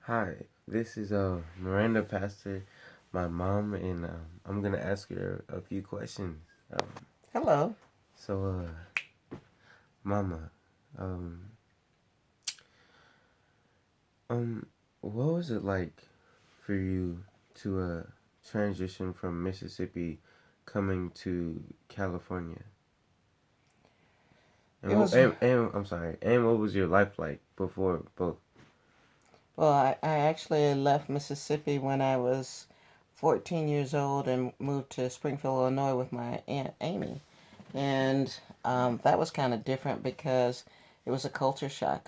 Hi, this is Miranda Pastor, my mom, and I'm gonna ask her a few questions. Um, Hello. Mama, um, um, what was it like for you to transition from Mississippi coming to California? It was, And I'm sorry, and what was your life like before both? well, I actually left Mississippi when I was 14 years old and moved to Springfield, Illinois with my Aunt Amy. And that was kind of different because it was a culture shock.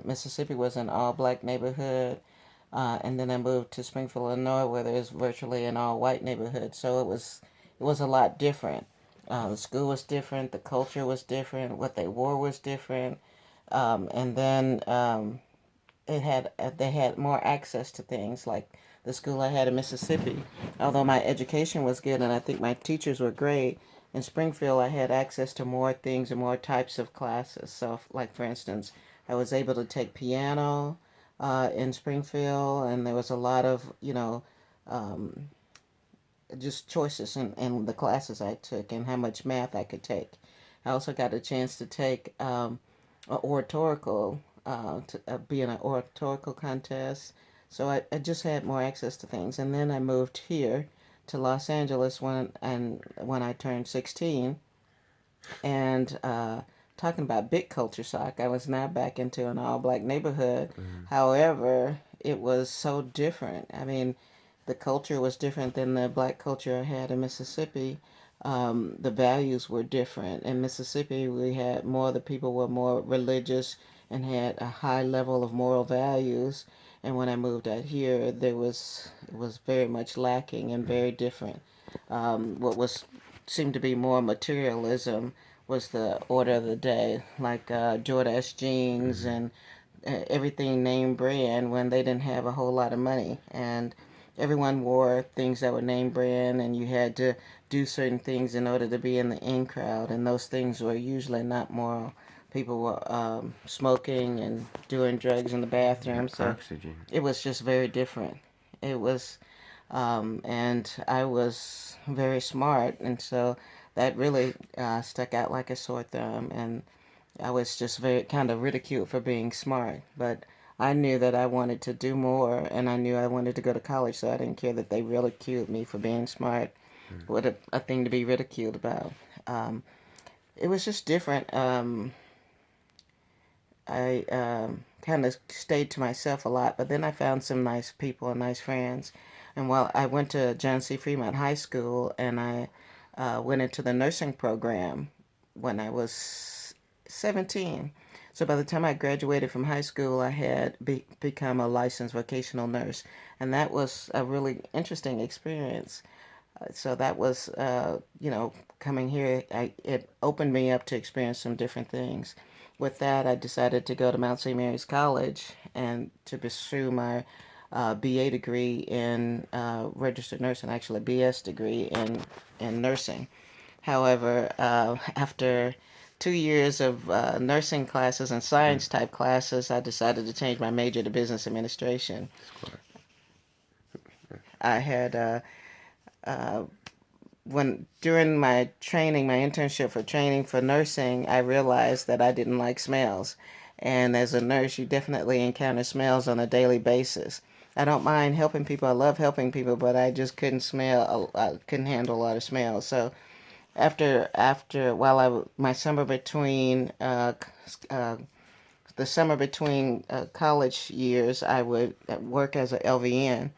Mississippi was an all black neighborhood. And then I moved to Springfield, Illinois, where there's virtually an all white neighborhood. So it was a lot different. The school was different, the culture was different, what they wore was different. And then they had more access to things like the school I had in Mississippi. Although my education was good and I think my teachers were great, in Springfield I had access to more things and more types of classes. So, like for instance, I was able to take piano in Springfield, and there was a lot of um, just choices in the classes I took and how much math I could take. I also got a chance to take a oratorical, be in an oratorical contest. So I just had more access to things. And then I moved here to Los Angeles when I turned 16. And talking about big culture shock, I was now back into an all black neighborhood. Mm, However, it was so different. I mean, the culture was different than the black culture I had in Mississippi. The values were different. In Mississippi, we had more, the people were more religious and had a high level of moral values. And when I moved out here, it was very much lacking and very different. What was seemed to be more materialism was the order of the day, like Jordache jeans mm, and everything name brand when they didn't have a whole lot of money. And everyone wore things that were name brand, and you had to do certain things in order to be in the in crowd, and those things were usually not moral. People were smoking and doing drugs in the yeah, bathroom, so oxygen. it was just very different. It was and I was very smart, and so that really stuck out like a sore thumb. And I was just very kind of ridiculed for being smart, but I knew that I wanted to do more, and I knew I wanted to go to college, so I didn't care that they ridiculed me for being smart. Mm, What a thing to be ridiculed about. Um, it was just different. I kind of stayed to myself a lot, but then I found some nice people and nice friends. And while I went to John C. Fremont High School, and I went into the nursing program when I was 17. So by the time I graduated from high school, I had become a licensed vocational nurse, and that was a really interesting experience. So that was, coming here, it opened me up to experience some different things. With that, I decided to go to Mount St. Mary's College and to pursue my BA degree in registered nursing, actually a BS degree in nursing. However, after 2 years of nursing classes and mm, science type classes, I decided to change my major to business administration. squad. I had when during my training, my internship for training for nursing, I realized that I didn't like smells. And as a nurse, you definitely encounter smells on a daily basis. I don't mind helping people. I love helping people, but I just couldn't smell. I couldn't handle a lot of smells. So after while my summer between the summer between college years, I would work as a LVN,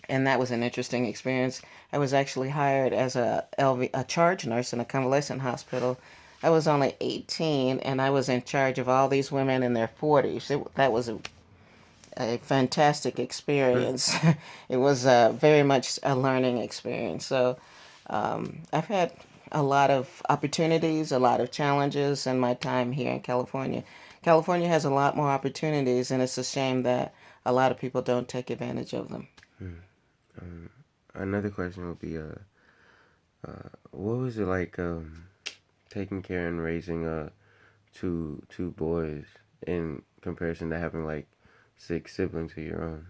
and that was an interesting experience. I was actually hired as a charge nurse in a convalescent hospital. I was only 18, and I was in charge of all these women in their 40s. That was a fantastic Mm, experience. It was very much a learning experience. So I've had a lot of opportunities, a lot of challenges in my time here in California. California has a lot more opportunities, and it's a shame that a lot of people don't take advantage of them. mm. Another question would be, what was it like, taking care and raising two boys in comparison to having like six siblings of your own?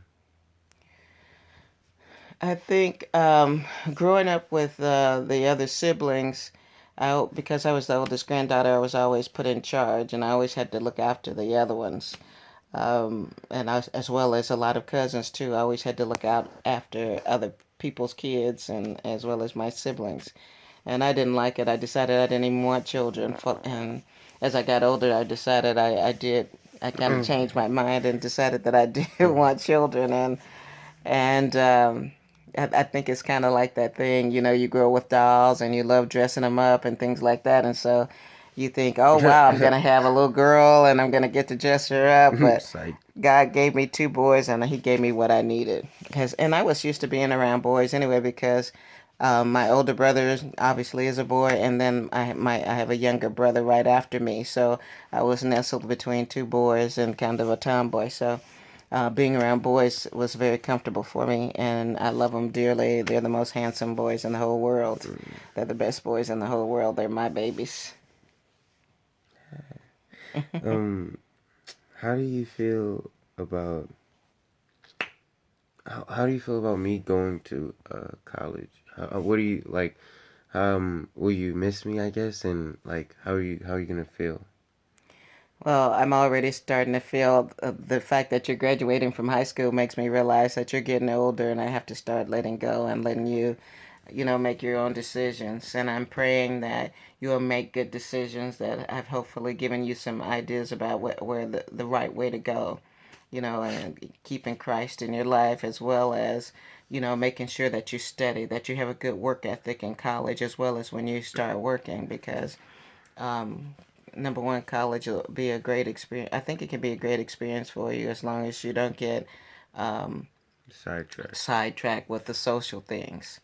I think growing up with the other siblings, because I was the oldest granddaughter, I was always put in charge, and I always had to look after the other ones. And as well as a lot of cousins too. I always had to look out after other people's kids, and as well as my siblings. And I didn't like it. I decided I didn't even want children. And as I got older, I decided I did. I kind of changed my mind and decided that I did want children. And I think it's kind of like that thing, you grow with dolls and you love dressing them up and things like that. And so you think, oh, wow, I'm going to have a little girl and I'm going to get to dress her up. But Psych. God gave me two boys and He gave me what I needed. And I was used to being around boys anyway because my older brother obviously is a boy, and then I have a younger brother right after me. So I was nestled between two boys and kind of a tomboy. So being around boys was very comfortable for me, and I love them dearly. They're the most handsome boys in the whole world. They're the best boys in the whole world. They're my babies. Um, how do you feel about how do you feel about me going to college? What do you like? Will you miss me? I guess, and like, how are you gonna feel? Well, I'm already starting to feel the fact that you're graduating from high school makes me realize that you're getting older, and I have to start letting go and letting you, make your own decisions. And I'm praying that you'll make good decisions, that I've hopefully given you some ideas about where the right way to go, and keeping Christ in your life, as well as, making sure that you study, that you have a good work ethic in college, as well as when you start working, because um, number one, college will be a great experience. I think it can be a great experience for you as long as you don't get um, Sidetrack. sidetracked with the social things.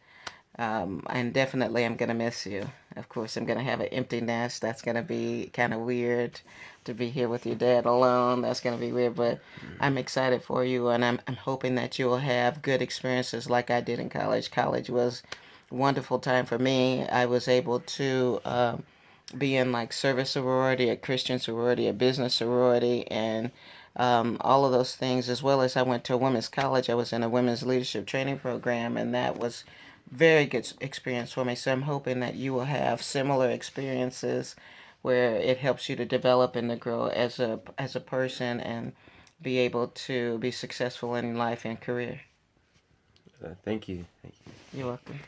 And definitely, I'm going to miss you. Of course, I'm going to have an empty nest. That's going to be kind of weird to be here with your dad alone. That's going to be weird, but I'm excited for you, and I'm hoping that you will have good experiences like I did in college. College was a wonderful time for me. I was able to be in like service sorority, a Christian sorority, a business sorority, and all of those things, as well as I went to a women's college. I was in a women's leadership training program, and that was very good experience for me. So I'm hoping that you will have similar experiences where it helps you to develop and to grow as a person and be able to be successful in life and career. Thank you. Thank you. You're welcome.